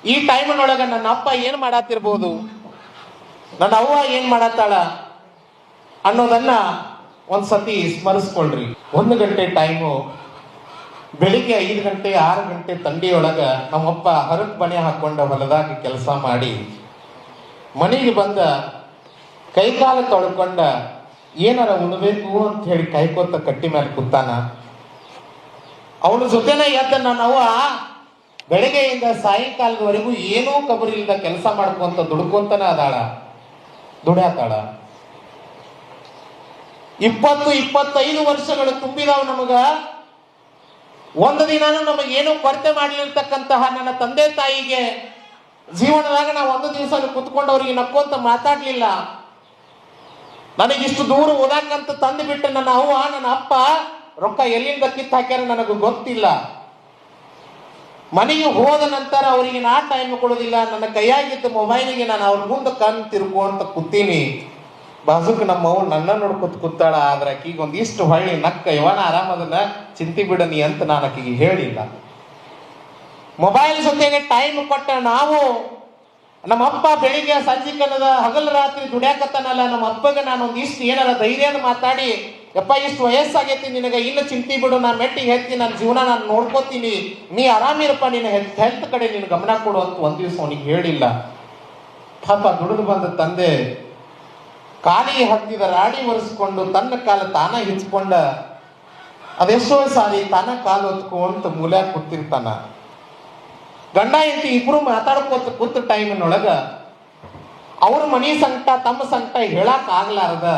ಈ ಟೈಮ್ನೊಳಗ ನನ್ನ ಅಪ್ಪ ಏನ್ ಮಾಡತ್ತಿರ್ಬೋದು, ನನ್ನ ಅವ್ವ ಏನ್ ಮಾಡತ್ತಾಳ ಅನ್ನೋದನ್ನ ಒಂದ್ಸತಿ ಸ್ಮರಿಸ್ಕೊಳ್ರಿ. 1 ಗಂಟೆ ಟೈಮು, ಬೆಳಿಗ್ಗೆ 5 ಗಂಟೆ 6 ಗಂಟೆ ತಂಡಿಯೊಳಗ ನಮ್ಮಪ್ಪ ಹರಕ್ ಬಣೆ ಹಾಕೊಂಡ ಹೊಲದಾಗ ಕೆಲಸ ಮಾಡಿ ಮನೆಗೆ ಬಂದ ಕೈಕಾಲ ತೊಳ್ಕೊಂಡ ಏನಾರ ಉಣ್ಬೇಕು ಅಂತ ಹೇಳಿ ಕಾಯ್ಕೋತ ಕಟ್ಟಿ ಮೇಲೆ ಕೂತಾನ. ಅವನ ಜೊತೆನ ಎದ್ದ ನನ್ನವ್ವ ಬೆಳಗ್ಗೆಯಿಂದ ಸಾಯಂಕಾಲದವರೆಗೂ ಏನೂ ಕಬರಿ ಇಲ್ಲದ ಕೆಲಸ ಮಾಡ್ಕೊಂತ ದುಡ್ಕೊಂತನ ಅದಾಳ, ದುಡ್ಯಾತಾಳ. 20-25 ವರ್ಷಗಳು ತುಂಬಿದಾವ್ ನಮಗ. ಒಂದು ದಿನಾನು ನಮಗೇನು ಕೊರತೆ ಮಾಡಲಿರ್ತಕ್ಕಂತಹ ನನ್ನ ತಂದೆ ತಾಯಿಗೆ ಜೀವನದಾಗ ನಾವು ಒಂದು ದಿವಸ ಕುತ್ಕೊಂಡು ಅವ್ರಿಗೆ ನಕ್ಕೊಂತ ಮಾತಾಡ್ಲಿಲ್ಲ. ನನಗಿಷ್ಟು ದೂರ ಓದಾಕಂತ ತಂದು ಬಿಟ್ಟು ನನ್ನ ಅವ್ವ ನನ್ನ ಅಪ್ಪ ರೊಕ್ಕ ಎಲ್ಲಿಂದ ಕಿತ್ತು ಹಾಕ್ಯಾರ ನನಗೆ ಗೊತ್ತಿಲ್ಲ. ಮನೆಗೆ ಹೋದ ನಂತರ ಅವರಿಗೆ ನಾ ಟೈಮ್ ಕೊಡೋದಿಲ್ಲ. ನನ್ನ ಕೈಯಾಗಿದ್ದ ಮೊಬೈಲಿಗೆ ನಾನು ಅವ್ರ ಮುಂದೆ ಕಣ್ ತಿರ್ಕೊಂತ ಕೂತೀನಿ. ಬಾಜುಕ್ ನಮ್ಮ ಅವ್ವ ನನ್ನ ನೋಡ್ಕೊತ ಕೂತಾಳ. ಆದ್ರೆ ಆಕಿಗೆ ಒಂದಿಷ್ಟು ಹೊಳ್ಳಿ ನಕ್ಕ ಇವನ ಆರಾಮದನ್ನ ಚಿಂತಿ ಬಿಡನಿ ಅಂತ ನಾನು ಆಕಿಗೆ ಹೇಳಿಲ್ಲ. ಮೊಬೈಲ್ ಜೊತೆಗೆ ಟೈಮ್ ಕೊಟ್ಟ ನಾವು, ನಮ್ಮ ಅಪ್ಪ ಬೆಳಿಗ್ಗೆ ಸಂಜೆ ಕನ್ನದ ಹಗಲು ರಾತ್ರಿ ದುಡ್ಯಾಕತ್ತಾನಲ್ಲ, ನಮ್ಮ ಅಪ್ಪಗೆ ನಾನು ಒಂದಿಷ್ಟು ಏನಾರ ಧೈರ್ಯನ ಮಾತಾಡಿ, ಯಪ್ಪ ಇಷ್ಟು ವಯಸ್ಸಾಗೈತಿ ನಿನಗೆ, ಇನ್ನು ಚಿಂತಿ ಬಿಡು, ನಾನು ಮೆಟ್ಟಿಗೆ ಹೆತ್ತಿ ನನ್ನ ಜೀವನ ನಾನು ನೋಡ್ಕೋತೀನಿ, ನೀ ಆರಾಮಿರಪ್ಪ, ನಿನ್ನ ಹೆಲ್ತ್ ಕಡೆ ನೀನು ಗಮನ ಕೊಡು ಅಂತ ಒಂದ್ ದಿವಸ ಅವನಿಗೆ ಹೇಳಿಲ್ಲ. ಪಾಪ ದುಡಿದು ಬಂದ ತಂದೆ ಕಾಲಿಗೆ ಹತ್ತಿದ ರಾಡಿ ಒರೆಸ್ಕೊಂಡು ತನ್ನ ಕಾಲ ತಾನ ಹಿಚ್ಕೊಂಡ ಅದೆಷ್ಟೋ ಸಾರಿ ತಾನ ಕಾಲು ಹೊತ್ಕೊಂತ ಮೂಲ್ಯಾಗ ಕೂತಿರ್ತಾನ. ಗಂಡ ಹೆಂಡತಿ ಇಬ್ರು ಮಾತಾಡ್ಕೋತ ಕೂತ ಟೈಮಿನೊಳಗ ಅವ್ರ ಮನಿ ಸಂಕಟ ತಮ್ಮ ಸಂಕಟ ಹೇಳಕ್ ಆಗ್ಲಾರ್ದ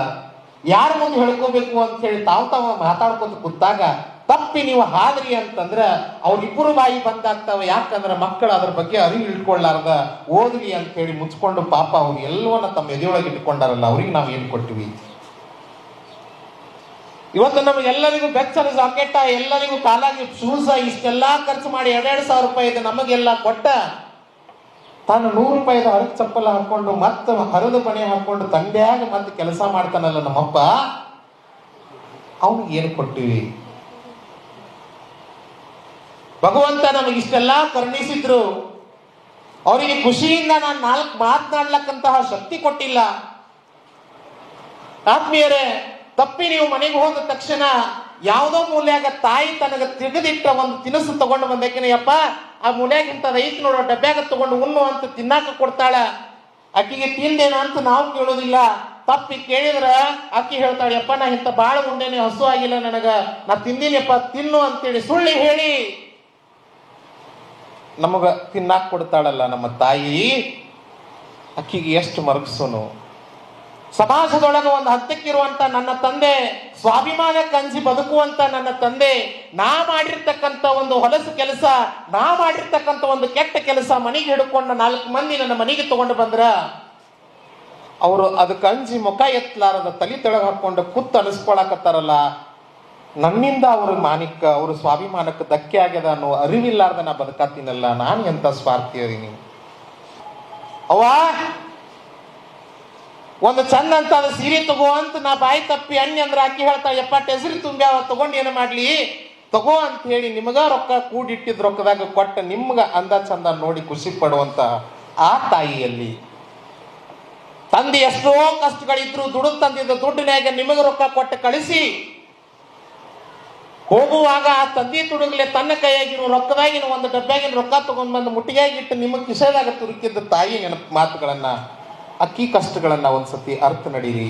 ಯಾರ ಮುಂದೆ ಹೇಳ್ಕೋಬೇಕು ಅಂತ ಹೇಳಿ ತಾವ್ ಮಾತಾಡ್ಕೋತ ಕೂತಾಗ ತಪ್ಪಿ ನೀವು ಹಾದ್ರಿ ಅಂತಂದ್ರ ಅವ್ರಿಬ್ಬರು ಬಾಯಿ ಬಂದಾಗ್ತಾವ. ಯಾಕಂದ್ರ ಮಕ್ಕಳು ಅದ್ರ ಬಗ್ಗೆ ಅರಿವು ಇಟ್ಕೊಳ್ಳಾರ್ದ ಓದ್ರಿ ಅಂತ ಹೇಳಿ ಮುಚ್ಕೊಂಡು ಪಾಪ ಅವ್ರು ಎಲ್ಲವನ್ನ ತಮ್ಮ ಎದೆಯೊಳಗೆ ಇಟ್ಕೊಂಡಾರಲ್ಲ, ಅವ್ರಿಗೆ ನಾವು ಏನ್ ಕೊಟ್ಟಿವಿ? ಇವತ್ತು ನಮಗೆಲ್ಲರಿಗೂ ಬೆಚ್ಚನ ಜಾಕೆಟ, ಎಲ್ಲರಿಗೂ ಕಾಲಾಗಿ ಶೂಸ, ಇಷ್ಟೆಲ್ಲಾ ಖರ್ಚು ಮಾಡಿ 2,000 ರೂಪಾಯಿ ಇದೆ ನಮಗೆಲ್ಲ ಕೊಟ್ಟ, ತಾನು 100 ರೂಪಾಯಿದ ಹರಕ್ ಚಪ್ಪಲ ಹಾಕೊಂಡು ಮತ್ತೆ ಹರಿದ ಬಣೆ ಹಾಕೊಂಡು ತಂಡ್ಯಾಗ ಮತ್ತೆ ಕೆಲಸ ಮಾಡ್ತಾನಲ್ಲ ನಮ್ಮಪ್ಪ, ಅವನಿಗೆ ಏನು ಕೊಟ್ಟಿವಿ? ಭಗವಂತ ನಮಗೆ ಇಷ್ಟೆಲ್ಲಾ ಕರುಣಿಸಿದ್ರು, ಅವರಿಗೆ ಖುಷಿಯಿಂದ ನಾನು 4 ಮಾತನಾಡ್ಲಕ್ಕಂತಹ ಶಕ್ತಿ ಕೊಟ್ಟಿಲ್ಲ. ಆತ್ಮೀಯರೇ, ತಪ್ಪಿ ನೀವು ಮನೆಗೆ ಹೋದ ತಕ್ಷಣ ಯಾವುದೋ ಮೂಲ್ಯಾಗ ತಾಯಿ ತನಗ ತೆಗೆದಿಟ್ಟ ಒಂದು ತಿನಿಸು ತಗೊಂಡು ಬಂದೇಕಿನಯ್ಯಪ್ಪ, ಆ ಮೂಲ್ಯಾಗಿಂತ ಐತ್ ನೋಡೋ ಡಬ್ಬ್ಯಾಗ ತಗೊಂಡು ಉಣ್ಣು ಅಂತ ತಿನ್ನಾಕ ಕೊಡ್ತಾಳ. ಆಕಿಗೆ ತಿಂದೇನ ಅಂತ ನಾವು ಕೇಳೋದಿಲ್ಲ. ತಪ್ಪಿ ಕೇಳಿದ್ರ ಆಕಿ ಹೇಳ್ತಾಳೆ, ಯಪ್ಪ ನಾ ಇಂತ ಬಾಳ ಉಂಡೇನೆ, ಹಸು ಆಗಿಲ್ಲ ನನಗ, ನಾ ತಿಂದೀನಿಯಪ್ಪ ತಿನ್ನು ಅಂತೇಳಿ ಸುಳ್ಳಿ ಹೇಳಿ ನಮಗ ತಿನ್ನಾಕ ಕೊಡ್ತಾಳಲ್ಲ ನಮ್ಮ ತಾಯಿ, ಅಕ್ಕಿಗೆ ಎಷ್ಟು ಮರಗಸೋನು. ಸಮಾಜದೊಳಗ ಒಂದು ಹತ್ತಕ್ಕಿರುವಂತ ನನ್ನ ತಂದೆ, ಸ್ವಾಭಿಮಾನ ಕಂಜಿ ಬದುಕುವಂತ ನನ್ನ ತಂದೆ, ನಾ ಮಾಡಿರ್ತಕ್ಕಂಥ ಒಂದು ಹೊಲಸು ಕೆಲಸ, ನಾ ಮಾಡಿರ್ತಕ್ಕಂಥ ಒಂದು ಕೆಟ್ಟ ಕೆಲಸ ಮನೆಗೆ ಹಿಡ್ಕೊಂಡು 4 ಮಂದಿ ನನ್ನ ಮನೆಗೆ ತಗೊಂಡು ಬಂದ್ರ ಅವರು ಅದಕ್ಕೆ ಅಂಜಿ ಮುಖ ಎತ್ತಲಾರದ ತಲೆ ತೆಳಗ ಹಾಕೊಂಡು ಕುತ್ತು ಅನಿಸ್ಕೊಳಕತ್ತಾರಲ್ಲ, ನನ್ನಿಂದ ಅವ್ರ ಮಾನಿಕ ಅವ್ರ ಸ್ವಾಭಿಮಾನಕ್ಕೆ ಧಕ್ಕೆ ಆಗ್ಯದ ಅನ್ನೋ ಅರಿವಿಲ್ಲಾರ್ದ ನಾ ಬದುಕಾತೀನಲ್ಲ, ನಾನು ಎಂತ ಸ್ವಾರ್ಥಿ ಅದೀನಿ. ಅವ್ವ ಒಂದು ಚಂದ ಅಂತ ಅದ ಸೀರೆ ತಗೋ ಅಂತ ನಾ ಬಾಯಿ ತಪ್ಪಿ ಅಂದ್ರ ಆಕಿ ಹೇಳ್ತಾಳೆ, ಯಪ್ಪ ಟೆಸರಿ ತುಂಬ್ಯಾವ ತಗೊಂಡು ಏನು ಮಾಡ್ಲಿ, ತಗೋ ಅಂತ ಹೇಳಿ ನಿಮಗ ರೊಕ್ಕ ಕೂಡಿಟ್ಟಿದ್ ರೊಕ್ಕದಾಗ ಕೊಟ್ಟ ನಿಮ್ಗ ಅಂದ ಚಂದ ನೋಡಿ ಖುಷಿ ಪಡುವಂತ ಆ ತಾಯಿಯಲ್ಲಿ ತಂದೆ ಎಷ್ಟೋ ಕಷ್ಟಗಳಿದ್ರು ದುಡ್ಡು ತಂದಿದ್ದ ದುಡ್ಡಿನಾಗ ನಿಮಗ ರೊಕ್ಕ ಕೊಟ್ಟು ಕಳಿಸಿ ಹೋಗುವಾಗ ಆ ತಂದೆ ತುಡುಗ್ಲೆ ತನ್ನ ಕೈಯಾಗಿನ ರೊಕ್ಕದಾಗಿನ ಒಂದು ಡಬ್ಬ್ಯಾಗಿನ ರೊಕ್ಕ ತಗೊಂಡ್ ಬಂದು ಮುಟ್ಟಿಗೆಯಾಗಿಟ್ಟು ನಿಮ್ಮ ಕಿಸೆದಾಗ ತುರುಕಿದ್ದ ತಾಯಿ ನೆನಪು ಮಾತುಗಳನ್ನ, ಅಕ್ಕಿ ಕಷ್ಟಗಳನ್ನ ಒಂದ್ಸತಿ ಅರ್ಥ ನಡೀರಿ.